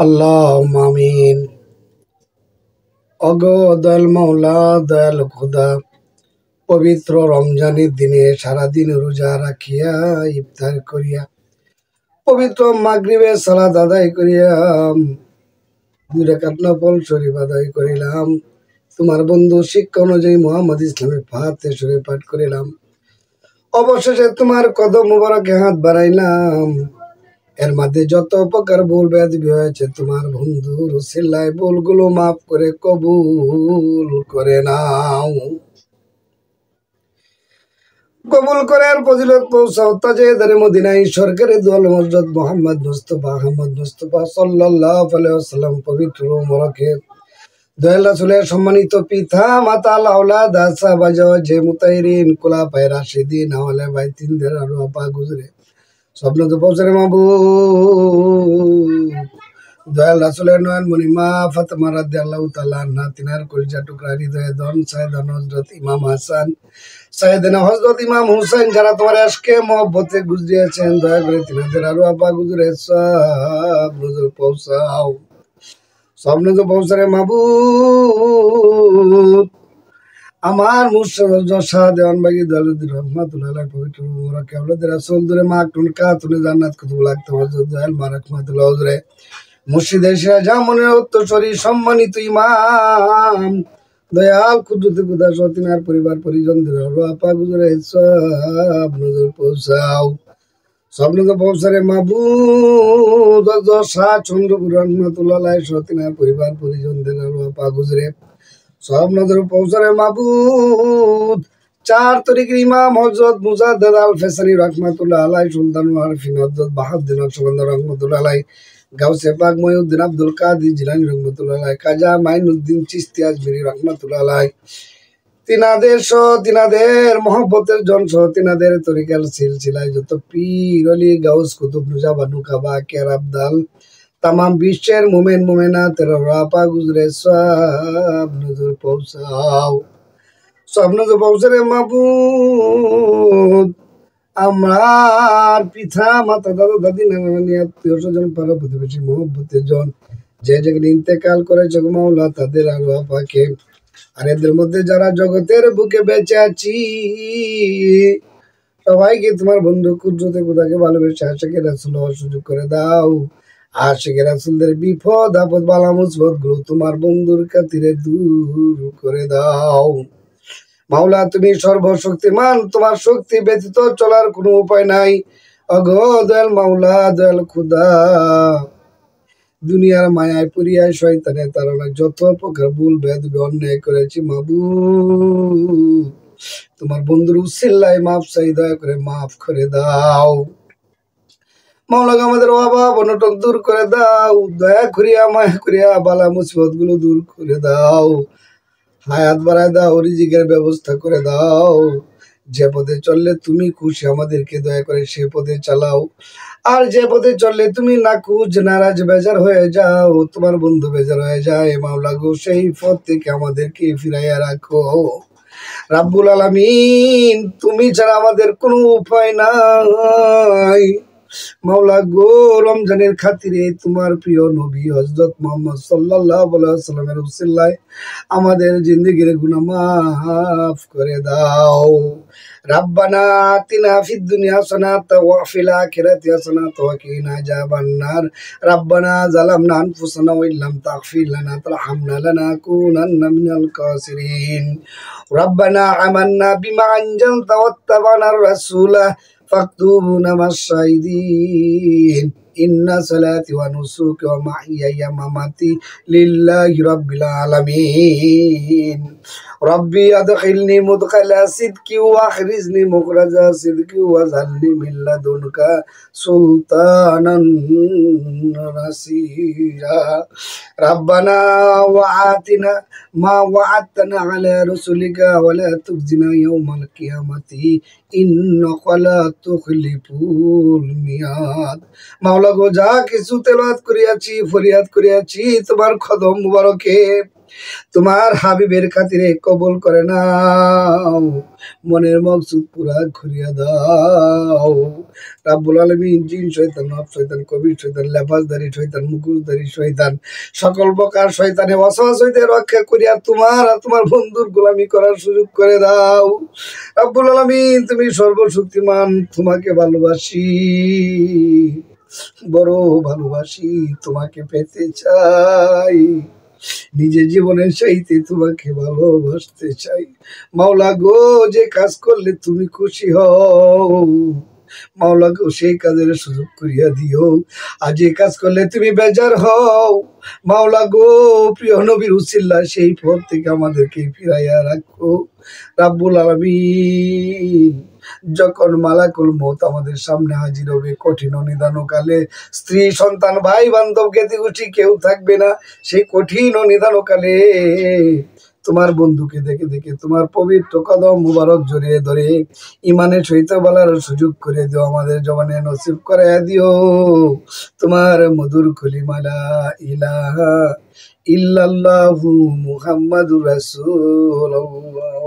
আল্লাহুম্মা আমিন। ওগো দয়াল মাওলা, দয়াল খোদা, পবিত্র রমজানের দিনে সারাদিন রোজা রাখিয়া ইফতার করিয়া পবিত্র মাগরিবের সালাত আদায় করিয়া 2 রাকাত নফল শরীফ আদায় করিলাম। তোমার বন্ধু শিক্ষা অনুযায়ী মুহাম্মদ ইসলামের ফাতিহা শরীফ পাঠ করিলাম। অবশেষে তোমার কদম মুবারকে হাত বাড়াইলাম। এর মধ্যে যত প্রকার ভুল বেয়াদবি হয়েছে তোমার বন্ধুর উসিলায় ভুলগুলো মাফ করে কবুল করে নাও। কবুল করার ফজিলত পৌঁছাও তাজেদারে মদিনায় সরকারি দোয়াল হযরত মুহাম্মদ মুস্তাফা আহমদ মুস্তাফা সাল্লাল্লাহু আলাইহি ওয়াসাল্লাম পবিত্র মোবারকে দয়াল রাসূলের সম্মানিত পিতা মাতা আওলাদ সাহাবা যে মুতাহিরিন খুলাফায়ে রাশিদিন আহলে বাইতিনদের আরো আপা গুজরে স্বপ্ন তো পৌঁছারে মাহবুব দয়াল রাসূলের নয়ন মণিমা ফাতেমা রাদিয়াল্লাহু তাআলা আনহা তিনার কলিজা টুকরা হৃদয়ে দন সাইয়েদানা হযরত ইমাম হাসান সাইয়েদানা হযরত ইমাম হুসাইন যারা তোমার আশকে মহব্বতে গুজরিয়েছেন দয়া করে তিনাদের আরো আপা গুজরে সব নজর পৌঁছাও। স্বপ্ন তো পৌঁছারে মাহবুব আমার মুর্শিদ শাহ দেওয়ানবাগী দয়ালুদ্দিন রহমাতুল্লাহ আলাইহি পবিত্র মোবারক আওলাদ রাসূল দূরে মাকটুন কাতুনে জান্নাত কুতুব লাগতে হযরত দয়াল মা রাহমাতুল্লাহ হুজুরে মুর্শিদের শাহজাহান মনের উত্তরসূরি সম্মানিত ইমাম দয়াল কুদরতে খোদা সহ তিনার পরিবার পরিজনদের আরো আপা গুজরে সব নজর পৌঁছাও। স্বপ্ন তো পৌঁছারে মাহবুব শাহ চন্দ্রপুর রহমাতুল্লাহ আলাইহি সহ তিনার পরিবার পরিজনদের আরো আপা গুজরে সব নজর পৌঁছারে মাহবুব 4 তারিখের ইমাম হযরত মুজাদ্দিদ আল ফেসানি রহমাতুল্লাহ আলাইহি সুলতানুল আরফিন হযরত বাহাউদ্দিন নকশবন্দি রহমাতুল্লাহ আলাইহি গাউসে পাক মহিউদ্দিন আব্দুল কাদির জিলানী রহমাতুল্লাহ আলাইহি খাজা মাইনুদ্দিন চিশতি আজমিরি রহমাতুল্লাহ আলাইহি তিনাদের সহ তিনাদের মহব্বতের জন সহ তিনাদের তরিকার সিলসিলায় যত পীর অলি গাউস কুতুব নুজাবা নুকাবা কের আবদাল तमाम বিশ্বের মোমেন মোমেনাতের রাপা গুজরে সব নজর পৌঁছাও। সব নজর পৌঁছারে মাহবুব আমার পিতা মাতা দাদা দাদি নানা আত্মীয় স্বজন পাড়া প্রতিবেশী মহব্বতের জন যে যেখানে ইন্তেকাল করেছে মাওলা তাদের আরো আপাকে আর এদের মধ্যে যারা জগতের বুকে বেঁচে আছি সবাইকে তোমার বন্ধু কুদরতে খোদাকে ভালোবেসে আশিকে রাসূল হওয়ার সুযোগ করে দাও। আশিকে রাসূলদের বিপদ আপদ বালা মুসিবত গুলো তোমার বন্ধুর খাতিরে দূর করে দাও। মাওলা তুমি সর্বশক্তিমান, তোমার শক্তি ব্যতীত চলার কোনো উপায় নাই। অগো দয়াল মাওলা, দয়াল খোদা, দুনিয়ার মায়ায় পড়িয়ায় শয়তানের তাড়নায় যত প্রকার ভুল বেয়াদবি অন্যায় করেছি মাহবুব তোমার বন্ধুর উসিলায় মাফ চাই, দয়া করে মাফ করে দাও। মাওলা আমাদের অভাব অনটন দূর করে দাও, দয়া করিয়া মায়া করিয়া বালা মুসিবত গুলো দূর করে দাও, হায়াত বাড়ায় দাও, রিজিকের ব্যবস্থা করে দাও। যে পথে চললে তুমি খুশি আমাদেরকে দয়া করে সে পথে চালাও, আর যে পথে চললে তুমি নাখুশ নারাজ বেজার হয়ে যাও, তোমার বন্ধু বেজার হয়ে যায় মাওলা গো, সেই পথ থেকে আমাদেরকে ফিরাইয়া রাখো। রাব্বুল আলামিন তুমি ছাড়া আমাদের কোনো উপায় নাই মাওলা গো। রমজানের খাতিরে তোমার প্রিয় নবী হযরত মুহাম্মদ সাল্লাল্লাহু আলাইহি ওয়াসাল্লামের উসিলায় আমাদের জিন্দেগির গুনাহ মাফ করে দাও। রাব্বানা আতিনা ফিদ দুনিয়া হাসানাতাও ওয়া ফিল আখিরাতি হাসানাতাও ওয়া কিনা আযাবান নার। রাব্বানা যালামনা আনফুসানা ওয়া ইল্লাম তাগফির লানা তারহামনা লানাকুনান্না মিনাল কাসিরিন। রাব্বানা আমান্না বিমা আনজালতা ওয়াত্তাবানার রাসূলা ফাকতুবুনা মাশ-শাহিদিন। ইন্না সালাতি ওয়া নুসুকি ওয়া মাহইয়ায়া মামাতি লিল্লাহি রাব্বিল আলামিন। রব্বি আদখিলনি মুদখালা সিদকি ওয়া আখরিজনি মুখরাজা সিদকি ওয়াজআলনি মিন লাদুনকা সুলতানান নাসিরা। রাব্বানা ওয়া আতিনা মা ওয়া'আদতানা আলা রাসূলিকা ওয়া লা তুখজিনা ইয়াওমাল কিয়ামাতি ইন্নাকা লা তুখলিফুল মিয়াদ। মাওলা গো, যা কিছু তেলাওয়াত করিয়াছি ফরিয়াদ করিয়াছি তোমার কদম মুবারকে তোমার হাবিবের খাতিরে কবুল করে নাও, মনের মকসুদ পুরা করিয়া দাও। রাব্বুল আলামিন জিন শয়তান, নফস শয়তান, কবির শয়তান, লেবাসধারী শয়তান, মুখোশধারী শয়তান, সকল প্রকার শয়তানে ওয়াসওয়াস হইতে রক্ষা করিয়া তোমার আর তোমার বন্ধুর গোলামি করার সুযোগ করে দাও। রাব্বুল আলামিন তুমি সর্বশক্তিমান, তোমাকে ভালোবাসি, বড় ভালোবাসি, তোমাকে পেতে চাই, নিজের জীবনের চাইতে তোমাকে ভালোবাসতে চাই। মাওলা গো, যে কাজ করলে তুমি খুশি হও, মাওলা গো সেই কাজের সুযোগ করিয়া দিও। আর যে কাজ করলে তুমি বেজার হও, মাওলা গো প্রিয় নবীর উসিল্লা সেই পথ থেকে আমাদেরকে ফিরাইয়া রাখো। রাব্বুল আলামিন যখন মালাকুল মউত আমাদের সামনে হাজির হবে কঠিন নিদানকালে, স্ত্রী সন্তান ভাই বান্ধব জ্ঞাতি গোষ্ঠী কেউ থাকবে না, সেই কঠিন নিদানকালে তোমার বন্ধুকে দেখে দেখে তোমার পবিত্র কদম মুবারক জড়িয়ে ধরে ইমানের সহিত বলার সুযোগ করে দিও, আমাদের জবানে নসিব করে দিও তোমার মধুর কলিমা লা ইলাহা ইল্লাল্লাহু মুহাম্মাদুর রাসূলুল্লাহ।